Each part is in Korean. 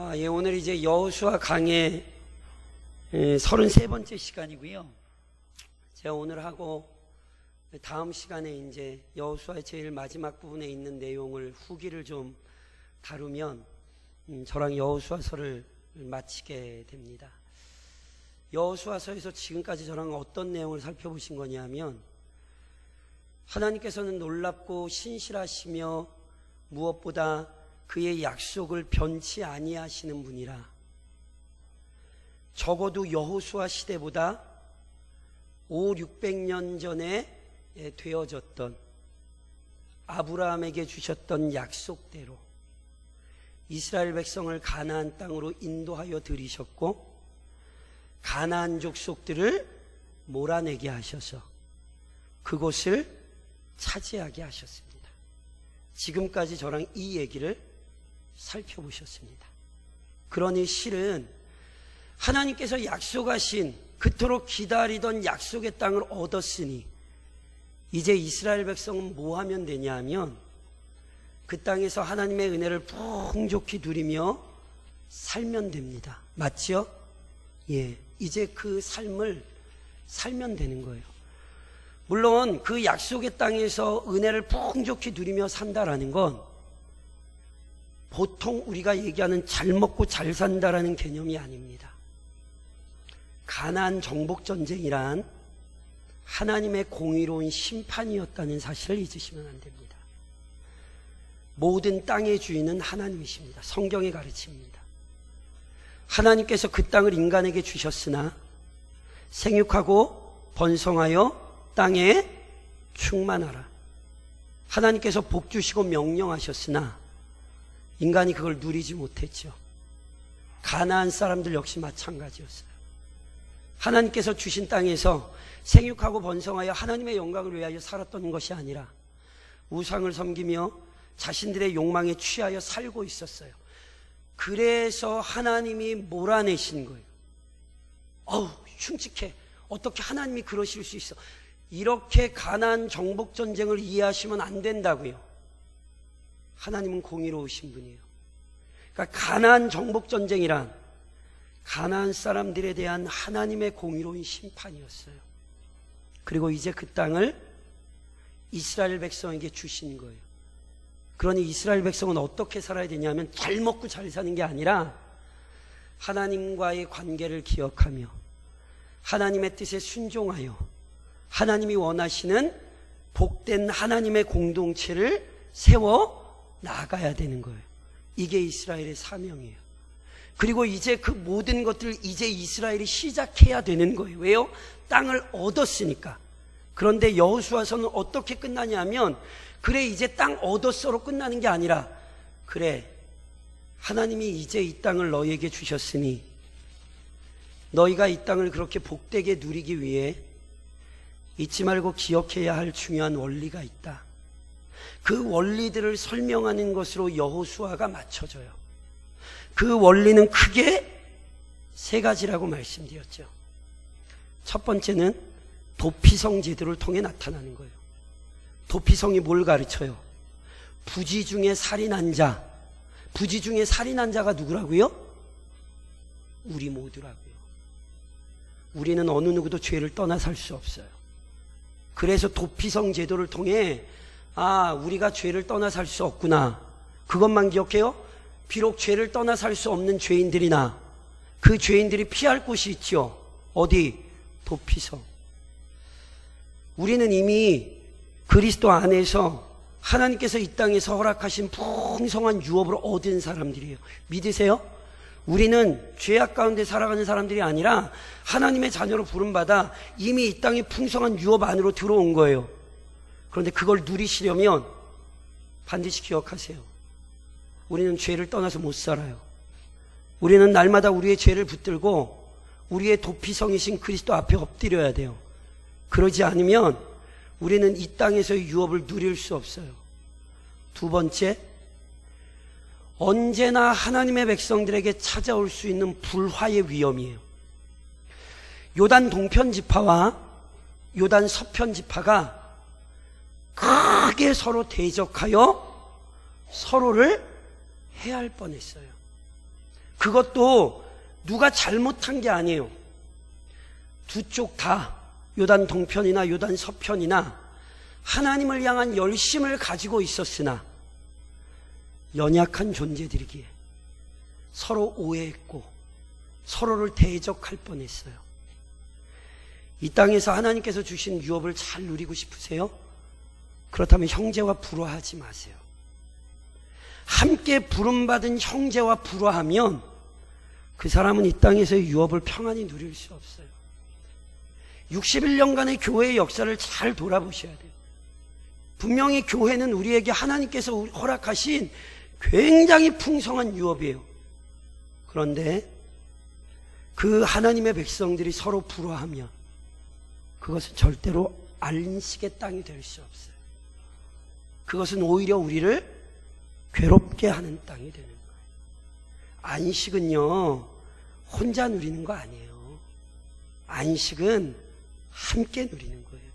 오늘 이제 여호수아 강의 33번째 시간이고요. 제가 오늘 하고 다음 시간에 이제 여호수아의 제일 마지막 부분에 있는 내용을 후기를 좀 다루면 저랑 여호수아서를 마치게 됩니다. 여호수아서에서 지금까지 저랑 어떤 내용을 살펴보신 거냐면, 하나님께서는 놀랍고 신실하시며 무엇보다 그의 약속을 변치 아니하시는 분이라, 적어도 여호수아 시대보다 500~600년 전에 되어졌던 아브라함에게 주셨던 약속대로 이스라엘 백성을 가나안 땅으로 인도하여 들이셨고, 가나안 족속들을 몰아내게 하셔서 그곳을 차지하게 하셨습니다. 지금까지 저랑 이 얘기를 살펴보셨습니다. 그러니 실은 하나님께서 약속하신, 그토록 기다리던 약속의 땅을 얻었으니 이제 이스라엘 백성은 뭐 하면 되냐 하면, 그 땅에서 하나님의 은혜를 풍족히 누리며 살면 됩니다. 맞죠? 이제 그 삶을 살면 되는 거예요. 물론 그 약속의 땅에서 은혜를 풍족히 누리며 산다라는 건 보통 우리가 얘기하는 잘 먹고 잘 산다라는 개념이 아닙니다. 가나안 정복전쟁이란 하나님의 공의로운 심판이었다는 사실을 잊으시면 안 됩니다. 모든 땅의 주인은 하나님이십니다. 성경의 가르침입니다. 하나님께서 그 땅을 인간에게 주셨으나 생육하고 번성하여 땅에 충만하라. 하나님께서 복 주시고 명령하셨으나 인간이 그걸 누리지 못했죠. 가나안 사람들 역시 마찬가지였어요. 하나님께서 주신 땅에서 생육하고 번성하여 하나님의 영광을 위하여 살았던 것이 아니라 우상을 섬기며 자신들의 욕망에 취하여 살고 있었어요. 그래서 하나님이 몰아내신 거예요. 흉측해. 어떻게 하나님이 그러실 수 있어? 이렇게 가나안 정복전쟁을 이해하시면 안 된다고요. 하나님은 공의로우신 분이에요. 그러니까 가나안 정복전쟁이란 가나안 사람들에 대한 하나님의 공의로운 심판이었어요. 그리고 이제 그 땅을 이스라엘 백성에게 주신 거예요. 그러니 이스라엘 백성은 어떻게 살아야 되냐면, 잘 먹고 잘 사는 게 아니라 하나님과의 관계를 기억하며 하나님의 뜻에 순종하여 하나님이 원하시는 복된 하나님의 공동체를 세워 나가야 되는 거예요. 이게 이스라엘의 사명이에요. 그리고 이제 그 모든 것들을 이제 이스라엘이 시작해야 되는 거예요. 왜요? 땅을 얻었으니까. 그런데 여호수아서는 어떻게 끝나냐면, 그래 이제 땅 얻었어로 끝나는 게 아니라, 그래 하나님이 이제 이 땅을 너희에게 주셨으니 너희가 이 땅을 그렇게 복되게 누리기 위해 잊지 말고 기억해야 할 중요한 원리가 있다. 그 원리들을 설명하는 것으로 여호수아가 맞춰져요. 그 원리는 크게 세 가지라고 말씀드렸죠. 첫 번째는 도피성 제도를 통해 나타나는 거예요. 도피성이 뭘 가르쳐요? 부지 중에 살인한 자. 부지 중에 살인한 자가 누구라고요? 우리 모두라고요. 우리는 어느 누구도 죄를 떠나 살 수 없어요. 그래서 도피성 제도를 통해 우리가 죄를 떠나 살 수 없구나. 그것만 기억해요. 비록 죄를 떠나 살 수 없는 죄인들이나 그 죄인들이 피할 곳이 있죠. 어디? 도피성. 우리는 이미 그리스도 안에서 하나님께서 이 땅에서 허락하신 풍성한 유업을 얻은 사람들이에요. 믿으세요? 우리는 죄악 가운데 살아가는 사람들이 아니라 하나님의 자녀로 부름받아 이미 이 땅의 풍성한 유업 안으로 들어온 거예요. 그런데 그걸 누리시려면 반드시 기억하세요. 우리는 죄를 떠나서 못 살아요. 우리는 날마다 우리의 죄를 붙들고 우리의 도피성이신 그리스도 앞에 엎드려야 돼요. 그러지 않으면 우리는 이 땅에서의 유업을 누릴 수 없어요. 두 번째, 언제나 하나님의 백성들에게 찾아올 수 있는 불화의 위험이에요. 요단 동편 지파와 요단 서편 지파가 크게 서로 대적하여 서로를 해할 뻔했어요. 그것도 누가 잘못한 게 아니에요. 두 쪽 다 요단 동편이나 요단 서편이나 하나님을 향한 열심을 가지고 있었으나 연약한 존재들이기에 서로 오해했고 서로를 대적할 뻔했어요. 이 땅에서 하나님께서 주신 유업을 잘 누리고 싶으세요? 그렇다면 형제와 불화하지 마세요. 함께 부름받은 형제와 불화하면 그 사람은 이 땅에서의 유업을 평안히 누릴 수 없어요. 61년간의 교회의 역사를 잘 돌아보셔야 돼요. 분명히 교회는 우리에게 하나님께서 허락하신 굉장히 풍성한 유업이에요. 그런데 그 하나님의 백성들이 서로 불화하면 그것은 절대로 안식의 땅이 될 수 없어요. 그것은 오히려 우리를 괴롭게 하는 땅이 되는 거예요. 안식은요, 혼자 누리는 거 아니에요. 안식은 함께 누리는 거예요.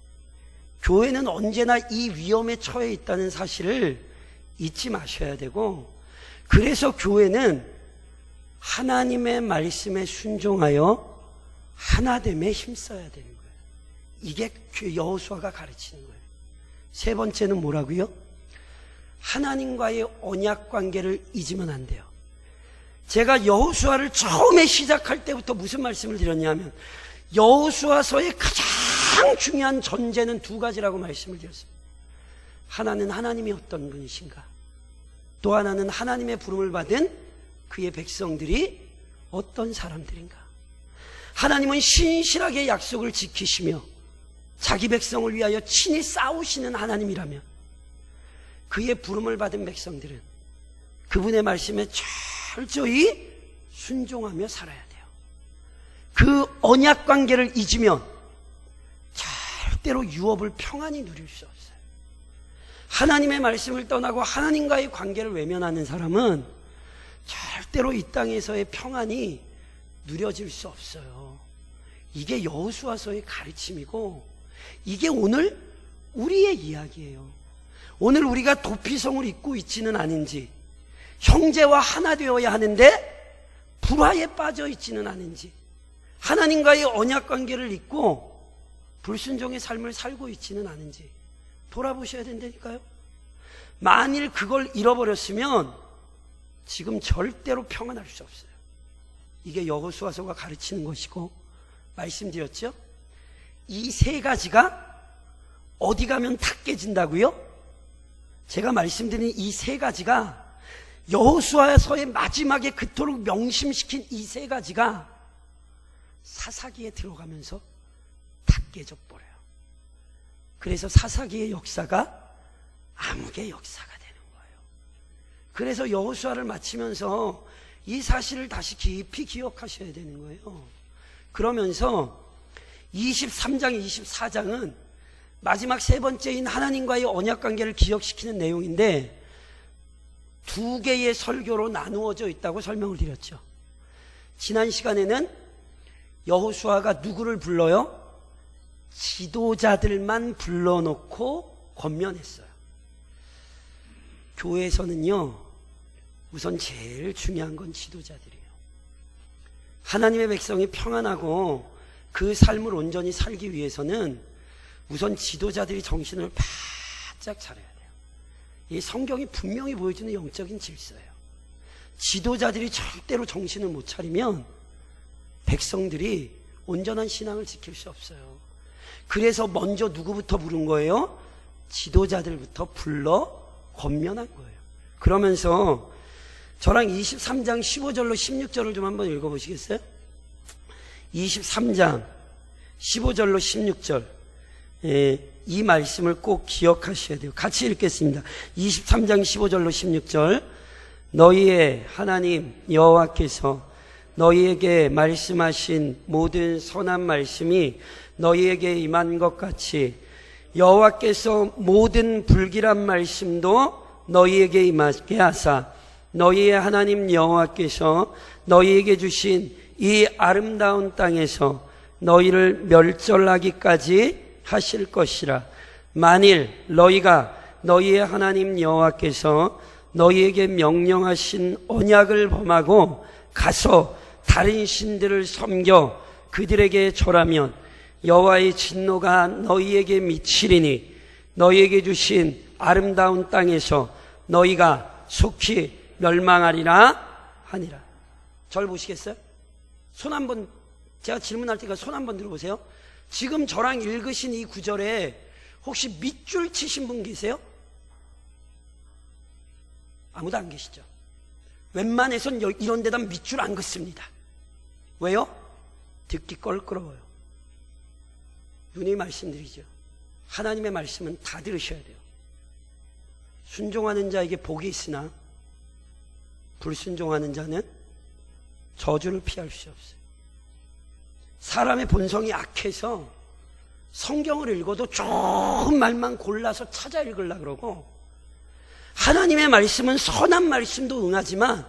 교회는 언제나 이 위험에 처해 있다는 사실을 잊지 마셔야 되고, 그래서 교회는 하나님의 말씀에 순종하여 하나됨에 힘써야 되는 거예요. 이게 여호수아가 가르치는 거예요. 세 번째는 뭐라고요? 하나님과의 언약 관계를 잊으면 안 돼요. 제가 여호수아를 처음에 시작할 때부터 무슨 말씀을 드렸냐면, 여호수아서의 가장 중요한 전제는 두 가지라고 말씀을 드렸습니다. 하나는 하나님이 어떤 분이신가, 또 하나는 하나님의 부름을 받은 그의 백성들이 어떤 사람들인가. 하나님은 신실하게 약속을 지키시며 자기 백성을 위하여 친히 싸우시는 하나님이라면 그의 부름을 받은 백성들은 그분의 말씀에 철저히 순종하며 살아야 돼요. 그 언약 관계를 잊으면 절대로 유업을 평안히 누릴 수 없어요. 하나님의 말씀을 떠나고 하나님과의 관계를 외면하는 사람은 절대로 이 땅에서의 평안이 누려질 수 없어요. 이게 여호수아서의 가르침이고, 이게 오늘 우리의 이야기예요. 오늘 우리가 도피성을 입고 있지는 않은지, 형제와 하나 되어야 하는데 불화에 빠져 있지는 않은지, 하나님과의 언약 관계를 잊고 불순종의 삶을 살고 있지는 않은지 돌아보셔야 된다니까요. 만일 그걸 잃어버렸으면 지금 절대로 평안할 수 없어요. 이게 여호수아서가 가르치는 것이고, 말씀드렸죠? 이 세 가지가 어디 가면 다 깨진다고요? 제가 말씀드린 이 세 가지가, 여호수아서의 마지막에 그토록 명심시킨 이 세 가지가 사사기에 들어가면서 다 깨져버려요. 그래서 사사기의 역사가 암흑의 역사가 되는 거예요. 그래서 여호수아를 마치면서 이 사실을 다시 깊이 기억하셔야 되는 거예요. 그러면서 23장, 24장은 마지막 세 번째인 하나님과의 언약관계를 기억시키는 내용인데 두 개의 설교로 나누어져 있다고 설명을 드렸죠. 지난 시간에는 여호수아가 누구를 불러요? 지도자들만 불러놓고 권면했어요. 교회에서는요, 우선 제일 중요한 건 지도자들이에요. 하나님의 백성이 평안하고 그 삶을 온전히 살기 위해서는 우선 지도자들이 정신을 바짝 차려야 돼요. 이 성경이 분명히 보여주는 영적인 질서예요. 지도자들이 절대로 정신을 못 차리면 백성들이 온전한 신앙을 지킬 수 없어요. 그래서 먼저 누구부터 부른 거예요? 지도자들부터 불러 권면한 거예요. 그러면서 저랑 23장 15절로 16절을 좀 한번 읽어보시겠어요? 23장 15절로 16절, 이 말씀을 꼭 기억하셔야 돼요. 같이 읽겠습니다. 23장 15절로 16절. 너희의 하나님 여호와께서 너희에게 말씀하신 모든 선한 말씀이 너희에게 임한 것 같이 여호와께서 모든 불길한 말씀도 너희에게 임하게 하사 너희의 하나님 여호와께서 너희에게 주신 이 아름다운 땅에서 너희를 멸절하기까지 하실 것이라. 만일 너희가 너희의 하나님 여호와께서 너희에게 명령하신 언약을 범하고 가서 다른 신들을 섬겨 그들에게 절하면 여호와의 진노가 너희에게 미치리니 너희에게 주신 아름다운 땅에서 너희가 속히 멸망하리라 하니라. 절 보시겠어요? 손 한번, 제가 질문할 테니까 손 한번 들어보세요. 지금 저랑 읽으신 이 구절에 혹시 밑줄 치신 분 계세요? 아무도 안 계시죠? 웬만해선 이런 데다 밑줄 안 긋습니다. 왜요? 듣기 껄끄러워요. 누누이 말씀드리죠. 하나님의 말씀은 다 들으셔야 돼요. 순종하는 자에게 복이 있으나 불순종하는 자는 저주를 피할 수 없어요. 사람의 본성이 악해서 성경을 읽어도 좋은 말만 골라서 찾아 읽으려고 그러고, 하나님의 말씀은 선한 말씀도 응하지만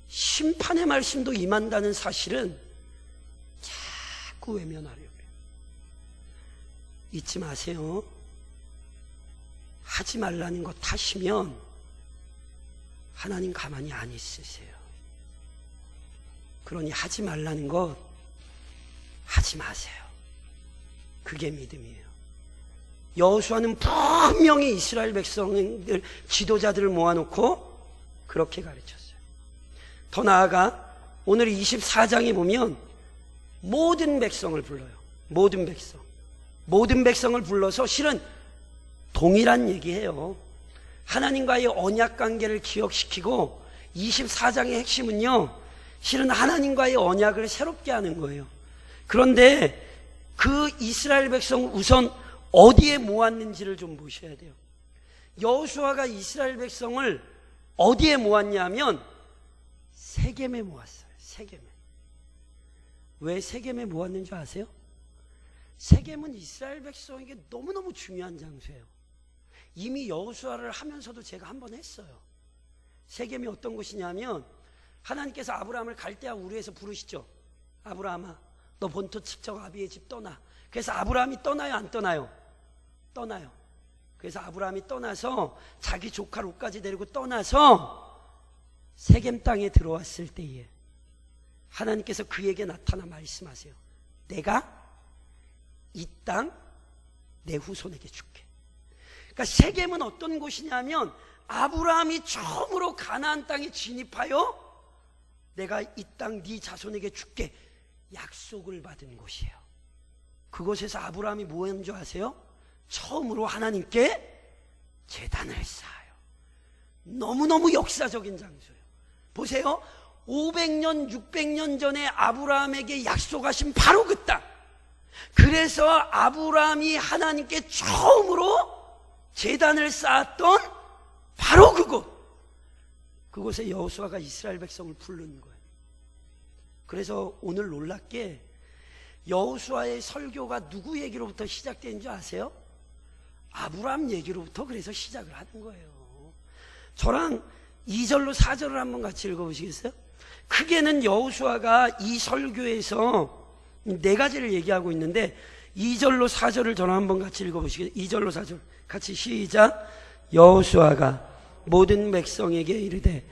심판의 말씀도 임한다는 사실은 자꾸 외면하려고 해요. 잊지 마세요. 하지 말라는 것 하시면 하나님 가만히 안 있으세요. 그러니 하지 말라는 것 하지 마세요. 그게 믿음이에요. 여호수아는 분명히 이스라엘 백성들, 지도자들을 모아놓고 그렇게 가르쳤어요. 더 나아가 오늘 24장에 보면 모든 백성을 불러요. 모든 백성을 불러서 실은 동일한 얘기예요. 하나님과의 언약 관계를 기억시키고 24장의 핵심은요, 실은 하나님과의 언약을 새롭게 하는 거예요. 그런데 그 이스라엘 백성 우선 어디에 모았는지를 좀 보셔야 돼요. 여호수아가 이스라엘 백성을 어디에 모았냐면 세겜에 모았어요. 세겜에. 왜 세겜에 모았는지 아세요? 세겜은 이스라엘 백성에게 너무너무 중요한 장소예요. 이미 여호수아를 하면서도 제가 한번 했어요. 세겜이 어떤 곳이냐면, 하나님께서 아브라함을 갈대아 우르에서 부르시죠. 아브라함아, 너 본토 측적 아비의 집 떠나. 그래서 아브라함이 떠나요, 안 떠나요? 떠나요. 그래서 아브라함이 떠나서 자기 조카 롯까지 데리고 떠나서 세겜 땅에 들어왔을 때에 하나님께서 그에게 나타나 말씀하세요. 내가 이 땅 내 후손에게 줄게. 그러니까 세겜은 어떤 곳이냐면, 아브라함이 처음으로 가나안 땅에 진입하여 내가 이 땅 네 자손에게 줄게 약속을 받은 곳이에요. 그곳에서 아브라함이 뭐 했는 줄 아세요? 처음으로 하나님께 제단을 쌓아요. 너무너무 역사적인 장소예요. 보세요. 500년, 600년 전에 아브라함에게 약속하신 바로 그 땅. 그래서 아브라함이 하나님께 처음으로 제단을 쌓았던 바로 그곳. 그곳에 여호수아가 이스라엘 백성을 부르는 거예요. 그래서 오늘 놀랍게 여호수아의 설교가 누구 얘기로부터 시작된 줄 아세요? 아브라함 얘기로부터 그래서 시작을 하는 거예요. 저랑 2절로 4절을 한번 같이 읽어보시겠어요? 크게는 여호수아가 이 설교에서 4가지를 얘기하고 있는데 2절로 4절을 저랑 한번 같이 읽어보시겠어요? 2절로 4절 같이 시작. 여호수아가 모든 백성에게 이르되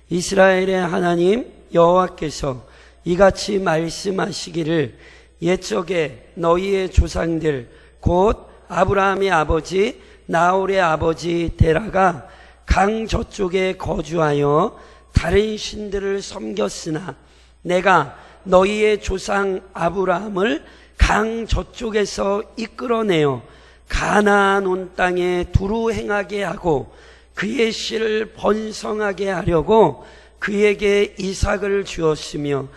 이스라엘의 하나님 여호와께서 이같이 말씀하시기를 옛적에 너희의 조상들 곧 아브라함의 아버지 나홀의 아버지 데라가 강 저쪽에 거주하여 다른 신들을 섬겼으나 내가 너희의 조상 아브라함을 강 저쪽에서 이끌어내어 가나안 온 땅에 두루 행하게 하고 그의 씨를 번성하게 하려고 그에게 이삭을 주었으며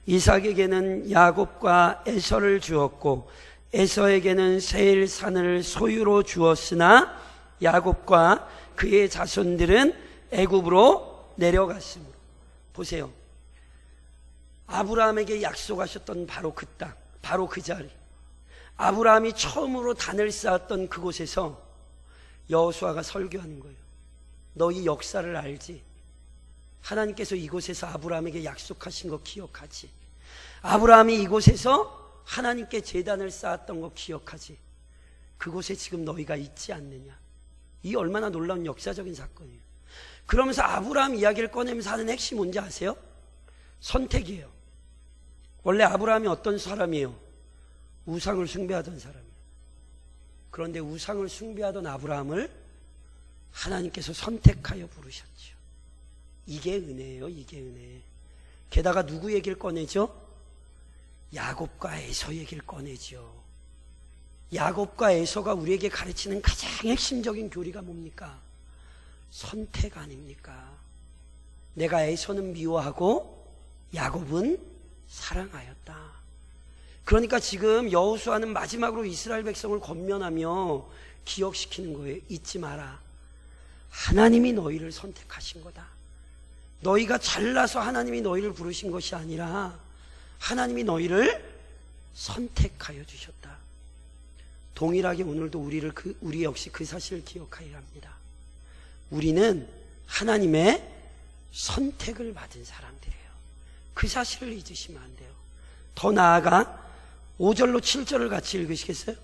이삭에게는 야곱과 에서를 주었고 에서에게는 세일 산을 소유로 주었으나 야곱과 그의 자손들은 애굽으로 내려갔으므로. 보세요. 아브라함에게 약속하셨던 바로 그 땅, 바로 그 자리, 아브라함이 처음으로 단을 쌓았던 그곳에서 여호수아가 설교하는 거예요. 너희 역사를 알지? 하나님께서 이곳에서 아브라함에게 약속하신 거 기억하지? 아브라함이 이곳에서 하나님께 제단을 쌓았던 거 기억하지? 그곳에 지금 너희가 있지 않느냐? 이 얼마나 놀라운 역사적인 사건이에요. 그러면서 아브라함 이야기를 꺼내면서 하는 핵심이 뭔지 아세요? 선택이에요. 원래 아브라함이 어떤 사람이에요? 우상을 숭배하던 사람이에요. 그런데 우상을 숭배하던 아브라함을 하나님께서 선택하여 부르셨죠. 이게 은혜예요. 이게 은혜. 게다가 누구 얘기를 꺼내죠? 야곱과 에서 얘기를 꺼내죠. 야곱과 에서가 우리에게 가르치는 가장 핵심적인 교리가 뭡니까? 선택 아닙니까? 내가 에서는 미워하고 야곱은 사랑하였다. 그러니까 지금 여호수아는 마지막으로 이스라엘 백성을 권면하며 기억시키는 거예요. 잊지 마라. 하나님이 너희를 선택하신 거다. 너희가 잘나서 하나님이 너희를 부르신 것이 아니라 하나님이 너희를 선택하여 주셨다. 동일하게 오늘도 우리 역시 그 사실을 기억하여야 합니다. 우리는 하나님의 선택을 받은 사람들이에요. 그 사실을 잊으시면 안 돼요. 더 나아가 5절로 7절을 같이 읽으시겠어요?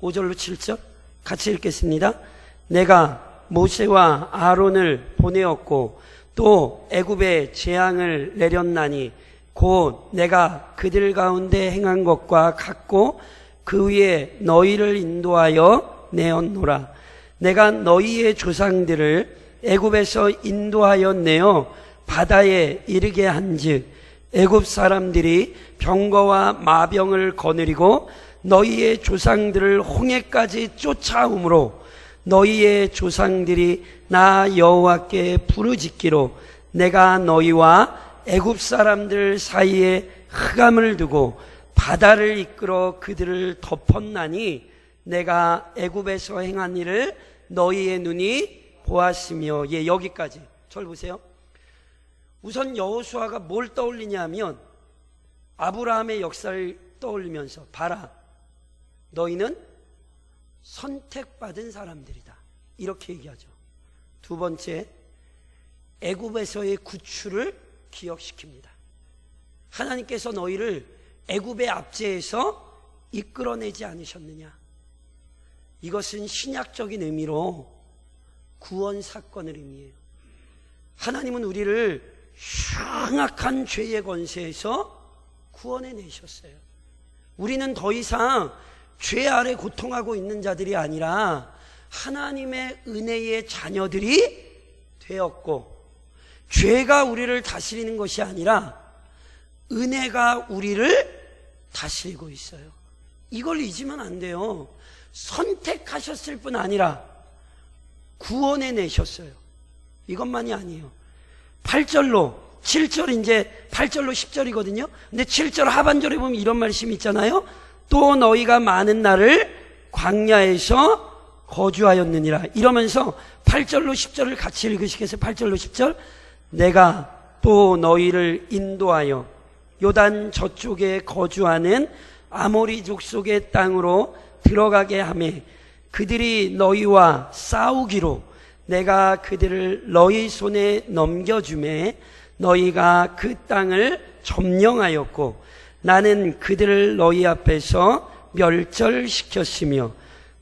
5절로 7절 같이 읽겠습니다. 내가 모세와 아론을 보내었고 또 애굽에 재앙을 내렸나니 곧 내가 그들 가운데 행한 것과 같고 그 위에 너희를 인도하여 내었노라. 내가 너희의 조상들을 애굽에서 인도하여 내어 바다에 이르게 한즉 애굽 사람들이 병거와 마병을 거느리고 너희의 조상들을 홍해까지 쫓아오므로 너희의 조상들이 나 여호와께 부르짖기로 내가 너희와 애굽 사람들 사이에 흑암을 두고 바다를 이끌어 그들을 덮었나니 내가 애굽에서 행한 일을 너희의 눈이 보았으며. 예, 여기까지. 절 보세요. 우선 여호수아가 뭘 떠올리냐면 아브라함의 역사를 떠올리면서 봐라, 너희는 선택받은 사람들이다, 이렇게 얘기하죠. 두 번째, 애굽에서의 구출을 기억시킵니다. 하나님께서 너희를 애굽의 압제에서 이끌어내지 않으셨느냐. 이것은 신약적인 의미로 구원 사건을 의미해요. 하나님은 우리를 흉악한 죄의 권세에서 구원해 내셨어요. 우리는 더 이상 죄 아래 고통하고 있는 자들이 아니라 하나님의 은혜의 자녀들이 되었고, 죄가 우리를 다스리는 것이 아니라 은혜가 우리를 다스리고 있어요. 이걸 잊으면 안 돼요. 선택하셨을 뿐 아니라 구원해 내셨어요. 이것만이 아니에요. 8절로 7절, 이제 8절로 10절이거든요. 근데 7절 하반절에 보면 이런 말씀이 있잖아요. 또 너희가 많은 날을 광야에서 거주하였느니라. 이러면서 8절로 10절을 같이 읽으시겠어요? 8절로 10절. 내가 또 너희를 인도하여 요단 저쪽에 거주하는 아모리 족속의 땅으로 들어가게 하며 그들이 너희와 싸우기로 내가 그들을 너희 손에 넘겨주매 너희가 그 땅을 점령하였고 나는 그들을 너희 앞에서 멸절시켰으며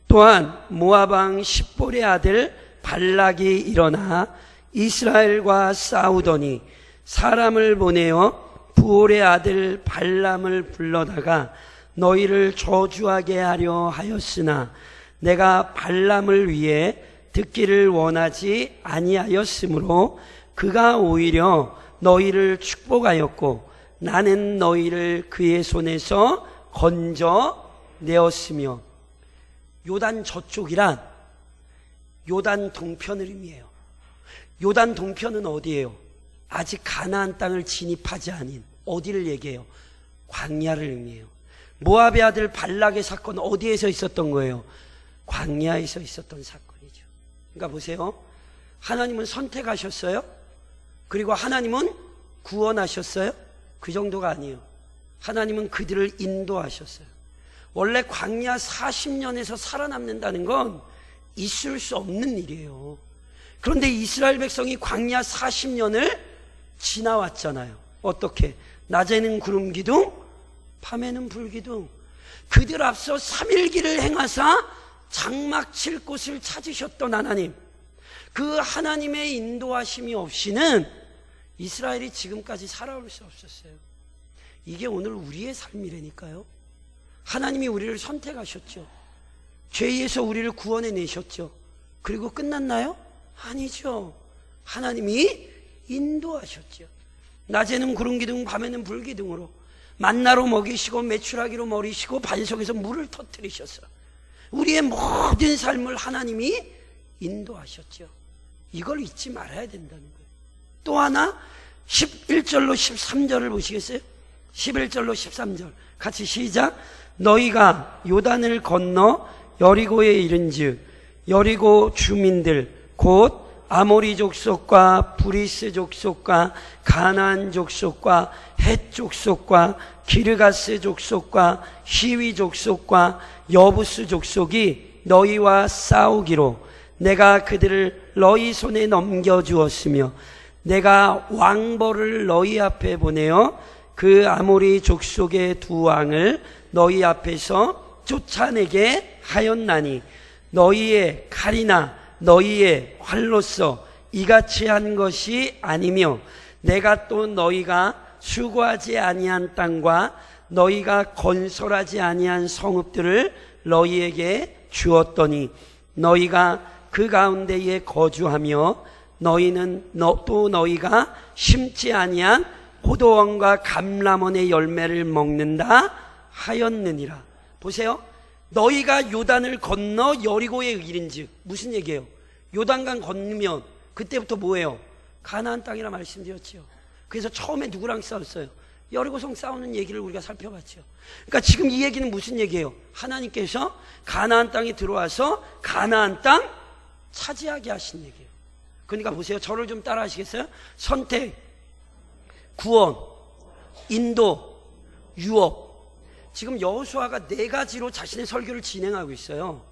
또한 모압 왕 십볼의 아들 발락이 일어나 이스라엘과 싸우더니 사람을 보내어 부올의 아들 발람을 불러다가 너희를 저주하게 하려 하였으나 내가 발람을 위해 듣기를 원하지 아니하였으므로 그가 오히려 너희를 축복하였고 나는 너희를 그의 손에서 건져내었으며. 요단 저쪽이란 요단 동편을 의미해요. 요단 동편은 어디예요? 아직 가나안 땅을 진입하지 않은 어디를 얘기해요? 광야를 의미해요. 모압의 아들 발락의 사건 어디에서 있었던 거예요? 광야에서 있었던 사건이죠. 그러니까 보세요. 하나님은 선택하셨어요. 그리고 하나님은 구원하셨어요. 그 정도가 아니에요. 하나님은 그들을 인도하셨어요. 원래 광야 40년에서 살아남는다는 건 있을 수 없는 일이에요. 그런데 이스라엘 백성이 광야 40년을 지나왔잖아요. 어떻게? 낮에는 구름 기둥, 밤에는 불 기둥. 그들 앞서 3일기를 행하사 장막 칠 곳을 찾으셨던 하나님, 그 하나님의 인도하심이 없이는 이스라엘이 지금까지 살아올 수 없었어요. 이게 오늘 우리의 삶이라니까요. 하나님이 우리를 선택하셨죠. 죄에서 우리를 구원해 내셨죠. 그리고 끝났나요? 아니죠. 하나님이 인도하셨죠. 낮에는 구름기둥, 밤에는 불기둥으로 만나로 먹이시고 메추라기로 머리시고 반석에서 물을 터뜨리셔서 우리의 모든 삶을 하나님이 인도하셨죠. 이걸 잊지 말아야 된다는 거예요. 또 하나 11절로 13절을 보시겠어요? 11절로 13절 같이 시작. 너희가 요단을 건너 여리고에 이른즉 여리고 주민들 곧 아모리 족속과 브리스 족속과 가나안 족속과 헷 족속과 기르가스 족속과 히위 족속과 여부스 족속이 너희와 싸우기로 내가 그들을 너희 손에 넘겨주었으며 내가 왕벌을 너희 앞에 보내어 그 아모리 족속의 두 왕을 너희 앞에서 쫓아내게 하였나니 너희의 칼이나 너희의 활로서 이같이 한 것이 아니며 내가 또 너희가 수고하지 아니한 땅과 너희가 건설하지 아니한 성읍들을 너희에게 주었더니 너희가 그 가운데에 거주하며 너희는 또 너희가 심지 아니한 포도원과 감람원의 열매를 먹는다 하였느니라. 보세요. 너희가 요단을 건너 여리고에 이른즉 무슨 얘기예요? 요단강 건너면 그때부터 뭐예요? 가나안 땅이라 말씀드렸죠. 그래서 처음에 누구랑 싸웠어요? 여리고성 싸우는 얘기를 우리가 살펴봤죠. 그러니까 지금 이 얘기는 무슨 얘기예요? 하나님께서 가나안 땅에 들어와서 가나안 땅 차지하게 하신 얘기예요. 그러니까 보세요. 저를 좀 따라 하시겠어요? 선택, 구원, 인도, 유업. 지금 여호수아가 4가지로 자신의 설교를 진행하고 있어요.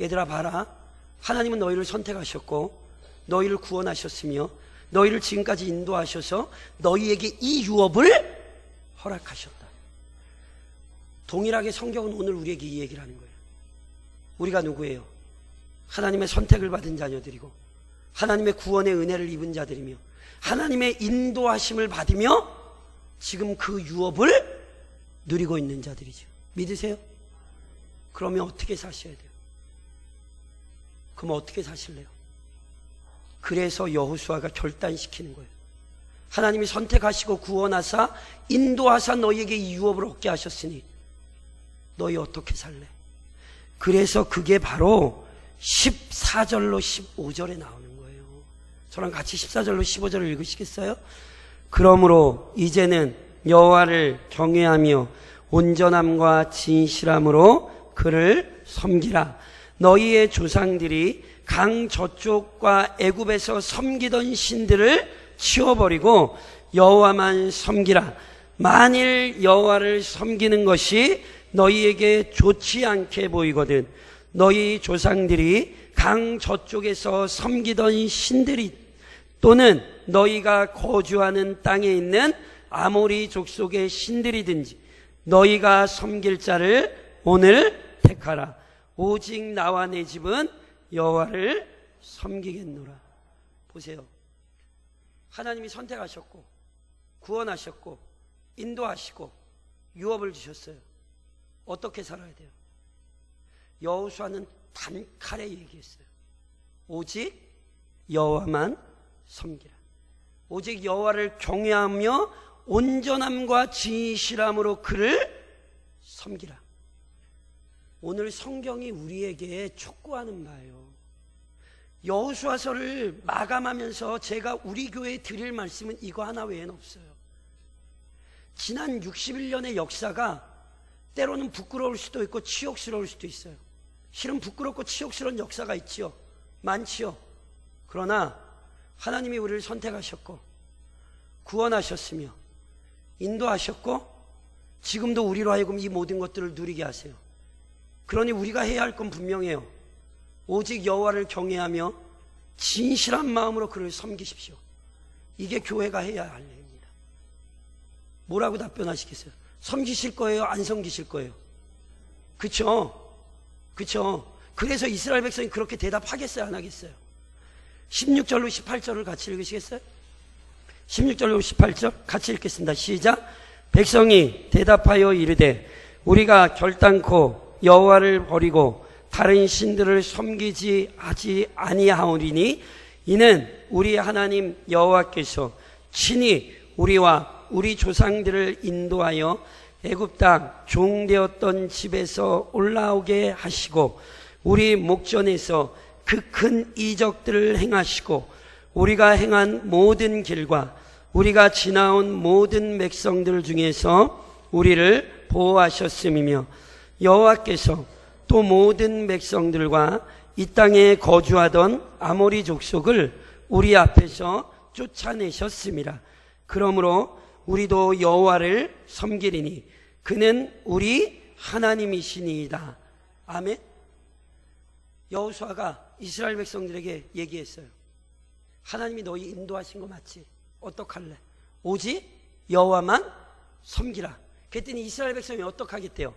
얘들아 봐라. 하나님은 너희를 선택하셨고 너희를 구원하셨으며 너희를 지금까지 인도하셔서 너희에게 이 유업을 허락하셨다. 동일하게 성경은 오늘 우리에게 이 얘기를 하는 거예요. 우리가 누구예요? 하나님의 선택을 받은 자녀들이고 하나님의 구원의 은혜를 입은 자들이며 하나님의 인도하심을 받으며 지금 그 유업을 누리고 있는 자들이죠. 믿으세요? 그러면 어떻게 사셔야 돼요? 그럼 어떻게 사실래요? 그래서 여호수아가 결단시키는 거예요. 하나님이 선택하시고 구원하사 인도하사 너희에게 이 유업을 얻게 하셨으니 너희 어떻게 살래? 그래서 그게 바로 14절로 15절에 나오는 거예요. 저랑 같이 14절로 15절을 읽으시겠어요? 그러므로 이제는 여호와를 경외하며 온전함과 진실함으로 그를 섬기라. 너희의 조상들이 강 저쪽과 애굽에서 섬기던 신들을 치워버리고 여호와만 섬기라. 만일 여호와를 섬기는 것이 너희에게 좋지 않게 보이거든 너희 조상들이 강 저쪽에서 섬기던 신들이 또는 너희가 거주하는 땅에 있는 아모리 족속의 신들이든지 너희가 섬길 자를 오늘 택하라. 오직 나와 내 집은 여호와를 섬기겠노라. 보세요. 하나님이 선택하셨고 구원하셨고 인도하시고 유업을 주셨어요. 어떻게 살아야 돼요? 여호수아는 단칼에 얘기했어요. 오직 여호와만 섬기라. 오직 여호와를 경외하며 온전함과 진실함으로 그를 섬기라. 오늘 성경이 우리에게 촉구하는 바예요. 여호수아서를 마감하면서 제가 우리 교회에 드릴 말씀은 이거 하나 외에는 없어요. 지난 61년의 역사가 때로는 부끄러울 수도 있고 치욕스러울 수도 있어요. 실은 부끄럽고 치욕스러운 역사가 있지요. 많지요. 그러나 하나님이 우리를 선택하셨고 구원하셨으며 인도하셨고 지금도 우리로 하여금 이 모든 것들을 누리게 하세요. 그러니 우리가 해야 할 건 분명해요. 오직 여호와를 경외하며 진실한 마음으로 그를 섬기십시오. 이게 교회가 해야 할 일입니다. 뭐라고 답변하시겠어요? 섬기실 거예요? 안 섬기실 거예요? 그쵸? 그래서 이스라엘 백성이 그렇게 대답하겠어요? 안 하겠어요? 16절로 18절을 같이 읽으시겠어요? 16절로 18절 같이 읽겠습니다. 시작. 백성이 대답하여 이르되 우리가 결단코 여호와를 버리고 다른 신들을 섬기지 하지 아니하오리니 이는 우리 하나님 여호와께서 친히 우리와 우리 조상들을 인도하여 애굽 땅 종되었던 집에서 올라오게 하시고 우리 목전에서 그 큰 이적들을 행하시고 우리가 행한 모든 길과 우리가 지나온 모든 백성들 중에서 우리를 보호하셨음이며 여호와께서 또 모든 백성들과 이 땅에 거주하던 아모리 족속을 우리 앞에서 쫓아내셨습니다. 그러므로 우리도 여호와를 섬기리니 그는 우리 하나님이시니이다. 아멘. 여호수아가 이스라엘 백성들에게 얘기했어요. 하나님이 너희 인도하신 거 맞지? 어떡할래? 오직 여호와만 섬기라. 그랬더니 이스라엘 백성이 어떡하겠대요?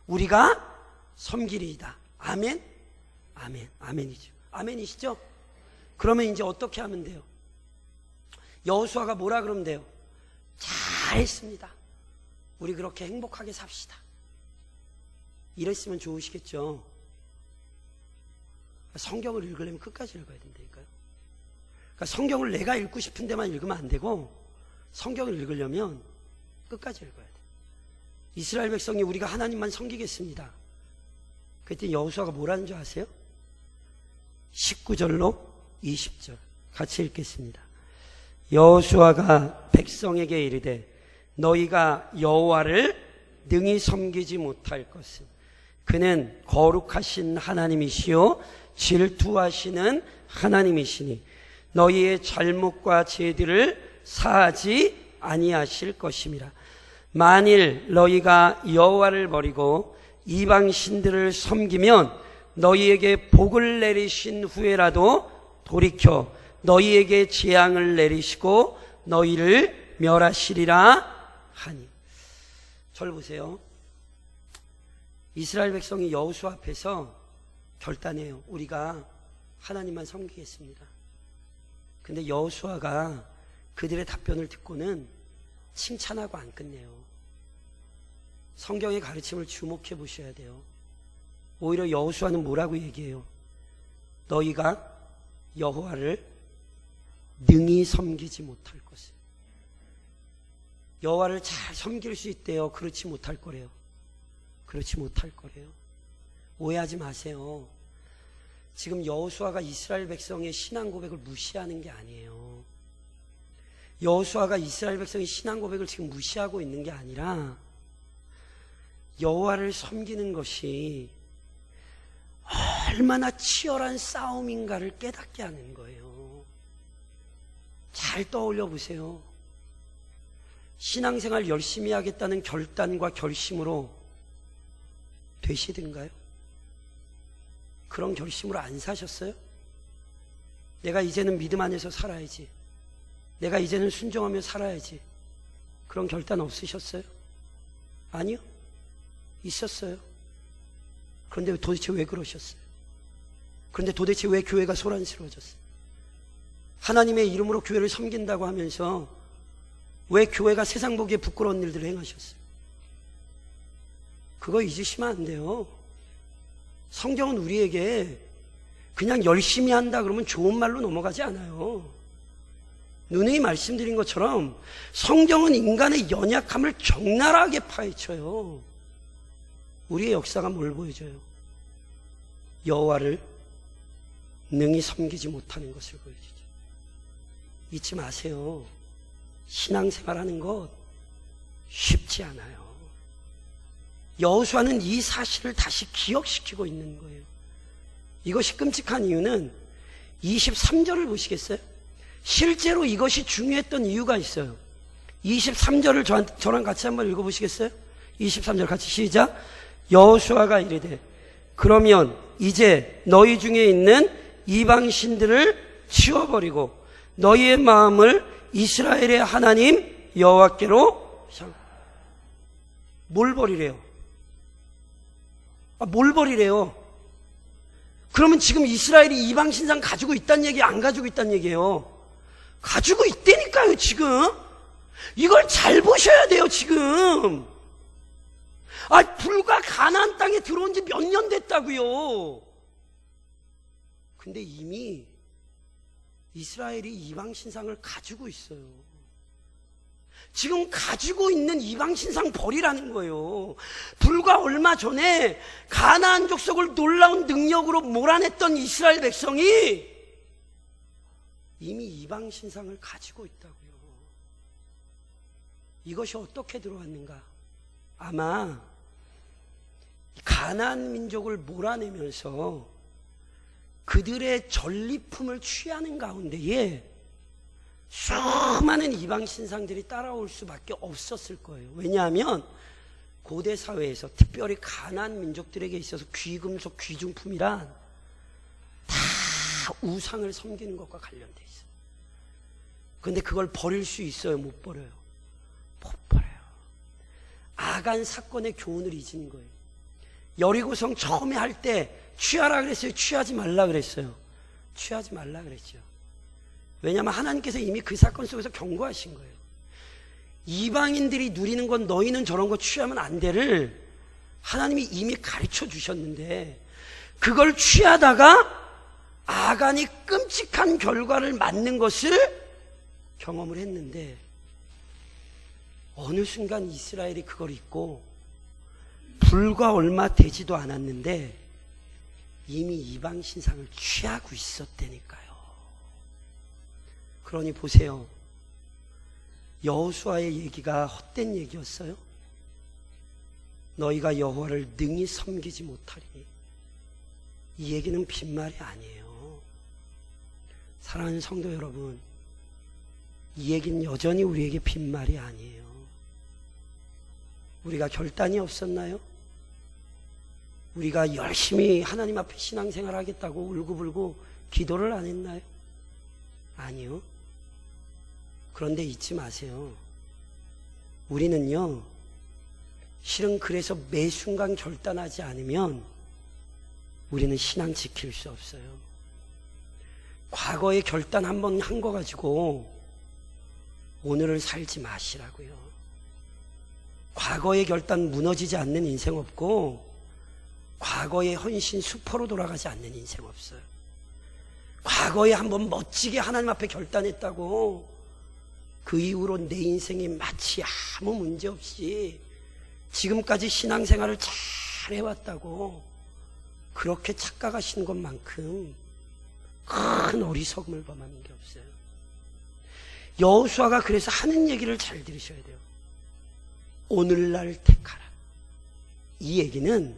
우리가 섬기리이다. 아멘? 아멘. 아멘이죠. 아멘이시죠? 그러면 이제 어떻게 하면 돼요? 여호수아가 뭐라 그러면 돼요? 잘했습니다. 우리 그렇게 행복하게 삽시다. 이랬으면 좋으시겠죠. 성경을 읽으려면 끝까지 읽어야 된다니까요. 그러니까 성경을 내가 읽고 싶은 데만 읽으면 안 되고 성경을 읽으려면 끝까지 읽어야 돼. 이스라엘 백성이 우리가 하나님만 섬기겠습니다. 그랬더니 여호수아가 뭐라는 줄 아세요? 19절로 20절 같이 읽겠습니다. 여호수아가 백성에게 이르되 너희가 여호와를 능히 섬기지 못할 것은 그는 거룩하신 하나님이시요 질투하시는 하나님이시니 너희의 잘못과 죄들을 사하지 아니하실 것임이라. 만일 너희가 여호와를 버리고 이방 신들을 섬기면 너희에게 복을 내리신 후에라도 돌이켜 너희에게 재앙을 내리시고 너희를 멸하시리라 하니. 저를 보세요. 이스라엘 백성이 여호수아 앞에서 결단해요. 우리가 하나님만 섬기겠습니다. 근데 여호수아가 그들의 답변을 듣고는 칭찬하고 안 끝내요. 성경의 가르침을 주목해 보셔야 돼요. 오히려 여호수아는 뭐라고 얘기해요? 너희가 여호와를 능히 섬기지 못할 것을. 여호와를 잘 섬길 수 있대요. 그렇지 못할 거래요. 그렇지 못할 거래요. 오해하지 마세요. 지금 여호수아가 이스라엘 백성의 신앙 고백을 무시하는 게 아니에요. 여호수아가 이스라엘 백성의 신앙 고백을 지금 무시하고 있는 게 아니라 여호와를 섬기는 것이 얼마나 치열한 싸움인가를 깨닫게 하는 거예요. 잘 떠올려 보세요. 신앙생활 열심히 하겠다는 결단과 결심으로 되시든가요? 그런 결심으로 안 사셨어요? 내가 이제는 믿음 안에서 살아야지. 내가 이제는 순종하며 살아야지. 그런 결단 없으셨어요? 아니요. 있었어요. 그런데 도대체 왜 그러셨어요? 그런데 도대체 왜 교회가 소란스러워졌어요? 하나님의 이름으로 교회를 섬긴다고 하면서 왜 교회가 세상 보기에 부끄러운 일들을 행하셨어요? 그거 잊으시면 안 돼요. 성경은 우리에게 그냥 열심히 한다 그러면 좋은 말로 넘어가지 않아요. 누누이 말씀드린 것처럼 성경은 인간의 연약함을 적나라하게 파헤쳐요. 우리의 역사가 뭘 보여줘요? 여호와를 능히 섬기지 못하는 것을 보여주죠. 잊지 마세요. 신앙생활하는 것 쉽지 않아요. 여호수아는 이 사실을 다시 기억시키고 있는 거예요. 이것이 끔찍한 이유는 23절을 보시겠어요? 실제로 이것이 중요했던 이유가 있어요. 23절을 저랑 같이 한번 읽어보시겠어요? 23절 같이 시작. 여호수아가 이르되 그러면 이제 너희 중에 있는 이방 신들을 치워버리고 너희의 마음을 이스라엘의 하나님 여호와께로 뭘 버리래요? 뭘 버리래요? 그러면 지금 이스라엘이 이방 신상 가지고 있다는 얘기, 안 가지고 있다는 얘기예요. 가지고 있다니까요, 지금. 이걸 잘 보셔야 돼요, 지금. 불과 가나안 땅에 들어온 지 몇 년 됐다고요. 근데 이미 이스라엘이 이방 신상을 가지고 있어요. 지금 가지고 있는 이방 신상 버리라는 거예요. 불과 얼마 전에 가나안 족속을 놀라운 능력으로 몰아냈던 이스라엘 백성이 이미 이방 신상을 가지고 있다고요. 이것이 어떻게 들어왔는가? 아마 가나안 민족을 몰아내면서 그들의 전리품을 취하는 가운데에 수많은 이방 신상들이 따라올 수밖에 없었을 거예요. 왜냐하면 고대 사회에서 특별히 가나안 민족들에게 있어서 귀금속, 귀중품이란 다 우상을 섬기는 것과 관련돼 있어요. 그런데 그걸 버릴 수 있어요? 못 버려요? 못 버려요. 아간 사건의 교훈을 잊은 거예요. 여리고성 처음에 할 때 취하라 그랬어요? 취하지 말라 그랬어요? 취하지 말라 그랬죠. 왜냐하면 하나님께서 이미 그 사건 속에서 경고하신 거예요. 이방인들이 누리는 건 너희는 저런 거 취하면 안 돼를 하나님이 이미 가르쳐 주셨는데 그걸 취하다가 아간이 끔찍한 결과를 맞는 것을 경험을 했는데 어느 순간 이스라엘이 그걸 잊고 불과 얼마 되지도 않았는데 이미 이방 신상을 취하고 있었다니까요. 그러니 보세요. 여호수아의 얘기가 헛된 얘기였어요? 너희가 여호와를 능히 섬기지 못하리니 이 얘기는 빈말이 아니에요. 사랑하는 성도 여러분, 이 얘기는 여전히 우리에게 빈말이 아니에요. 우리가 결단이 없었나요? 우리가 열심히 하나님 앞에 신앙생활 하겠다고 울고불고 기도를 안 했나요? 아니요. 그런데 잊지 마세요. 우리는요, 실은 그래서 매 순간 결단하지 않으면 우리는 신앙 지킬 수 없어요. 과거에 결단 한번 한 거 가지고 오늘을 살지 마시라고요. 과거의 결단 무너지지 않는 인생 없고 과거의 헌신 수포로 돌아가지 않는 인생 없어요. 과거에 한번 멋지게 하나님 앞에 결단했다고 그 이후로 내 인생이 마치 아무 문제 없이 지금까지 신앙생활을 잘 해왔다고 그렇게 착각하시는 것만큼 큰 어리석음을 범하는 게 없어요. 여호수아가 그래서 하는 얘기를 잘 들으셔야 돼요. 오늘날 택하라. 이 얘기는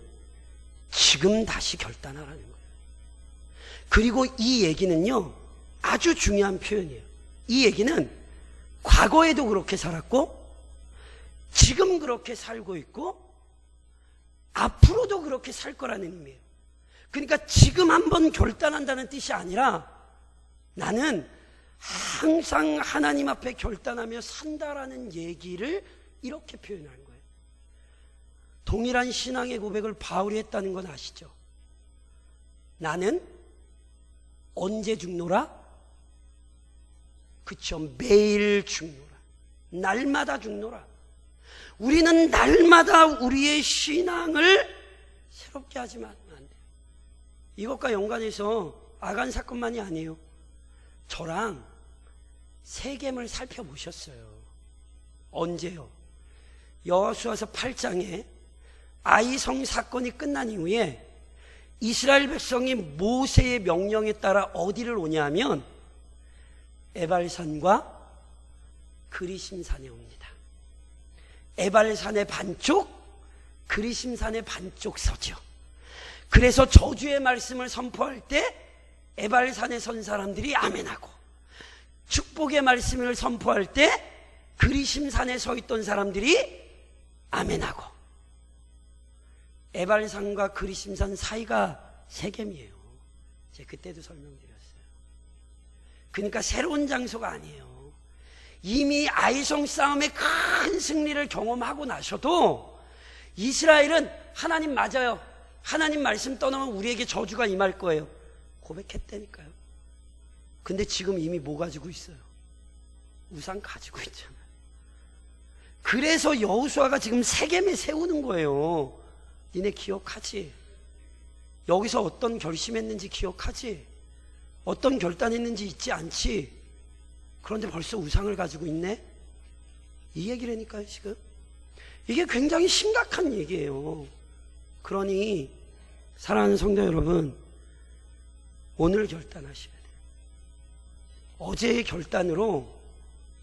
지금 다시 결단하라는 거예요. 그리고 이 얘기는요, 아주 중요한 표현이에요. 이 얘기는 과거에도 그렇게 살았고 지금 그렇게 살고 있고 앞으로도 그렇게 살 거라는 의미예요. 그러니까 지금 한번 결단한다는 뜻이 아니라 나는 항상 하나님 앞에 결단하며 산다라는 얘기를 이렇게 표현하는 거예요. 동일한 신앙의 고백을 바울이 했다는 건 아시죠? 나는 언제 죽노라? 그쵸, 매일 죽노라. 날마다 죽노라. 우리는 날마다 우리의 신앙을 새롭게 하지만 안 돼요. 이것과 연관해서 아간 사건만이 아니에요. 저랑 세겜을 살펴보셨어요. 언제요? 여호수아서 8장에 아이성 사건이 끝난 이후에 이스라엘 백성이 모세의 명령에 따라 어디를 오냐 하면 에발산과 그리심산에 옵니다. 에발산의 반쪽, 그리심산의 반쪽 서죠. 그래서 저주의 말씀을 선포할 때 에발산에 선 사람들이 아멘하고 축복의 말씀을 선포할 때 그리심산에 서 있던 사람들이 아멘하고 에발산과 그리심산 사이가 세겜이에요. 제가 그때도 설명드렸어요. 그러니까 새로운 장소가 아니에요. 이미 아이성 싸움의 큰 승리를 경험하고 나셔도 이스라엘은 하나님 맞아요. 하나님 말씀 떠나면 우리에게 저주가 임할 거예요. 고백했다니까요. 근데 지금 이미 뭐 가지고 있어요? 우상 가지고 있잖아요. 그래서 여호수아가 지금 세겜에 세우는 거예요. 니네 기억하지? 여기서 어떤 결심했는지 기억하지? 어떤 결단했는지 잊지 않지? 그런데 벌써 우상을 가지고 있네? 이 얘기라니까요, 지금. 이게 굉장히 심각한 얘기예요. 그러니 사랑하는 성도 여러분, 오늘 결단하셔야 돼요. 어제의 결단으로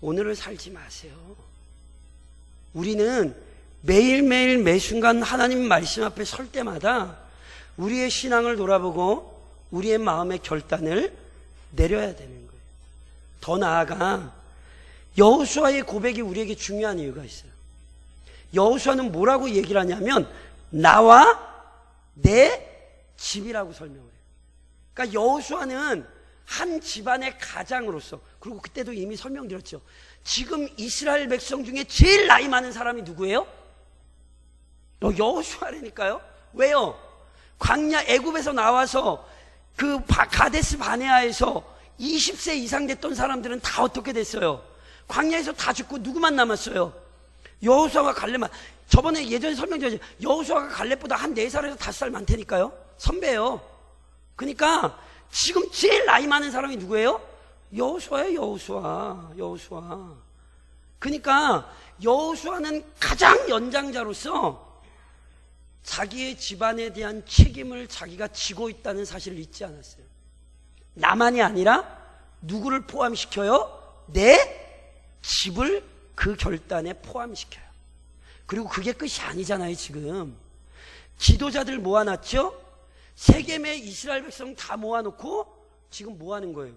오늘을 살지 마세요. 우리는 매일매일 매순간 하나님 말씀 앞에 설 때마다 우리의 신앙을 돌아보고 우리의 마음의 결단을 내려야 되는 거예요. 더 나아가 여호수아의 고백이 우리에게 중요한 이유가 있어요. 여호수아는 뭐라고 얘기를 하냐면 나와 내 집이라고 설명을 해요. 그러니까 여호수아는 한 집안의 가장으로서, 그리고 그때도 이미 설명드렸죠. 지금 이스라엘 백성 중에 제일 나이 많은 사람이 누구예요? 여호수아라니까요. 왜요? 광야 애굽에서 나와서 그 가데스 바네아에서 20세 이상 됐던 사람들은 다 어떻게 됐어요? 광야에서 다 죽고 누구만 남았어요? 여호수아가 갈렙만. 저번에 예전에 설명드렸죠. 여호수아가 갈렙보다 한 4살에서 5살 많다니까요. 선배예요. 그러니까 지금 제일 나이 많은 사람이 누구예요? 여호수아예요. 여호수아. 그러니까 여호수아는 가장 연장자로서 자기의 집안에 대한 책임을 자기가 지고 있다는 사실을 잊지 않았어요. 나만이 아니라 누구를 포함시켜요? 내 집을 그 결단에 포함시켜요. 그리고 그게 끝이 아니잖아요. 지금 지도자들 모아놨죠? 세겜의 이스라엘 백성 다 모아놓고 지금 뭐 하는 거예요?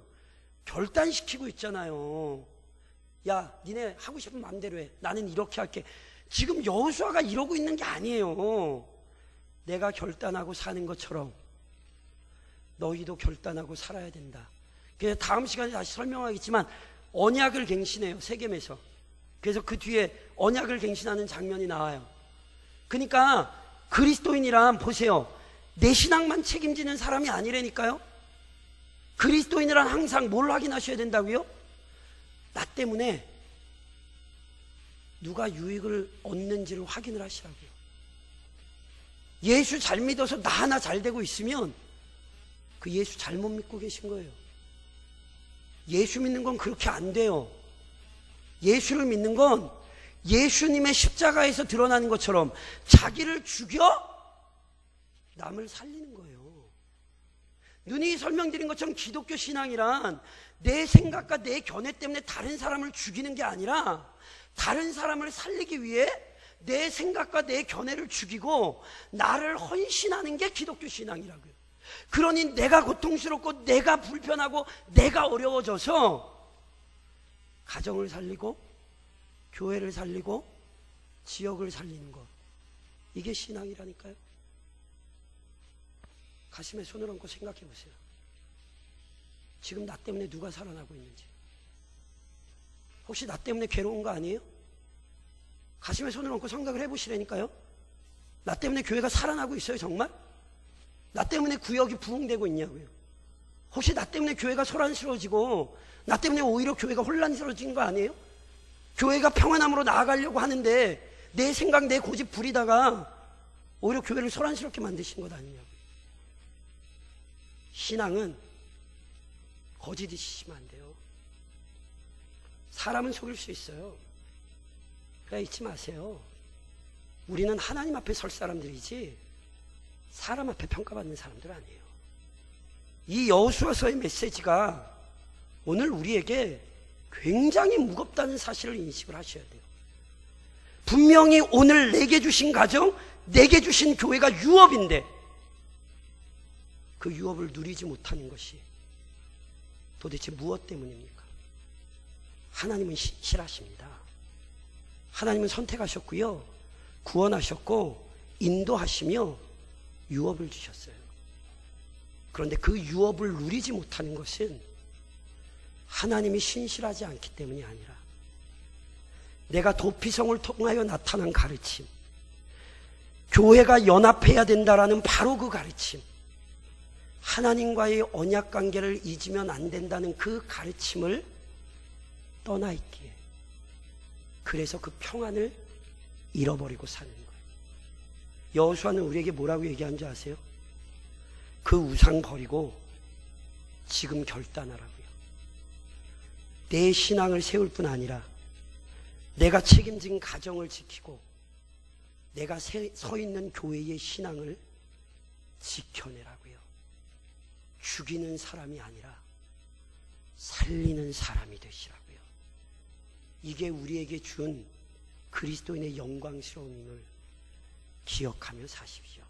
결단시키고 있잖아요. 야, 니네 하고 싶은 마음대로 해. 나는 이렇게 할게. 지금 여호수아가 이러고 있는 게 아니에요. 내가 결단하고 사는 것처럼 너희도 결단하고 살아야 된다. 그래서 다음 시간에 다시 설명하겠지만 언약을 갱신해요. 세겜에서. 그래서 그 뒤에 언약을 갱신하는 장면이 나와요. 그러니까 그리스도인이란 보세요. 내 신앙만 책임지는 사람이 아니라니까요. 그리스도인이란 항상 뭘 확인하셔야 된다고요? 나 때문에 누가 유익을 얻는지를 확인을 하시라고요. 예수 잘 믿어서 나 하나 잘 되고 있으면 그 예수 잘못 믿고 계신 거예요. 예수 믿는 건 그렇게 안 돼요. 예수를 믿는 건 예수님의 십자가에서 드러나는 것처럼 자기를 죽여 남을 살리는 거예요. 눈이 설명드린 것처럼 기독교 신앙이란 내 생각과 내 견해 때문에 다른 사람을 죽이는 게 아니라 다른 사람을 살리기 위해 내 생각과 내 견해를 죽이고 나를 헌신하는 게 기독교 신앙이라고요. 그러니 내가 고통스럽고 내가 불편하고 내가 어려워져서 가정을 살리고 교회를 살리고 지역을 살리는 것, 이게 신앙이라니까요. 가슴에 손을 얹고 생각해 보세요. 지금 나 때문에 누가 살아나고 있는지. 혹시 나 때문에 괴로운 거 아니에요? 가슴에 손을 얹고 생각을 해보시라니까요. 나 때문에 교회가 살아나고 있어요, 정말? 나 때문에 구역이 부흥되고 있냐고요. 혹시 나 때문에 교회가 소란스러워지고 나 때문에 오히려 교회가 혼란스러워진 거 아니에요? 교회가 평안함으로 나아가려고 하는데 내 생각, 내 고집 부리다가 오히려 교회를 소란스럽게 만드신 것 아니냐고요. 신앙은 거짓이 시면 안 돼요. 사람은 속일 수 있어요. 그러니까 잊지 마세요. 우리는 하나님 앞에 설 사람들이지 사람 앞에 평가받는 사람들 아니에요. 이 여호수아서의 메시지가 오늘 우리에게 굉장히 무겁다는 사실을 인식을 하셔야 돼요. 분명히 오늘 내게 주신 가정, 내게 주신 교회가 유업인데 그 유업을 누리지 못하는 것이 도대체 무엇 때문입니까? 하나님은 실하십니다. 하나님은 선택하셨고요, 구원하셨고 인도하시며 유업을 주셨어요. 그런데 그 유업을 누리지 못하는 것은 하나님이 신실하지 않기 때문이 아니라 내가 도피성을 통하여 나타난 가르침, 교회가 연합해야 된다라는 바로 그 가르침, 하나님과의 언약관계를 잊으면 안 된다는 그 가르침을 떠나 있기에. 그래서 그 평안을 잃어버리고 사는 거예요. 여호수아는 우리에게 뭐라고 얘기한 줄 아세요? 그 우상 버리고 지금 결단하라고요. 내 신앙을 세울 뿐 아니라 내가 책임진 가정을 지키고 내가 서 있는 교회의 신앙을 지켜내라고요. 죽이는 사람이 아니라 살리는 사람이 되시라고요. 이게 우리에게 준 그리스도인의 영광스러움임을 기억하며 사십시오.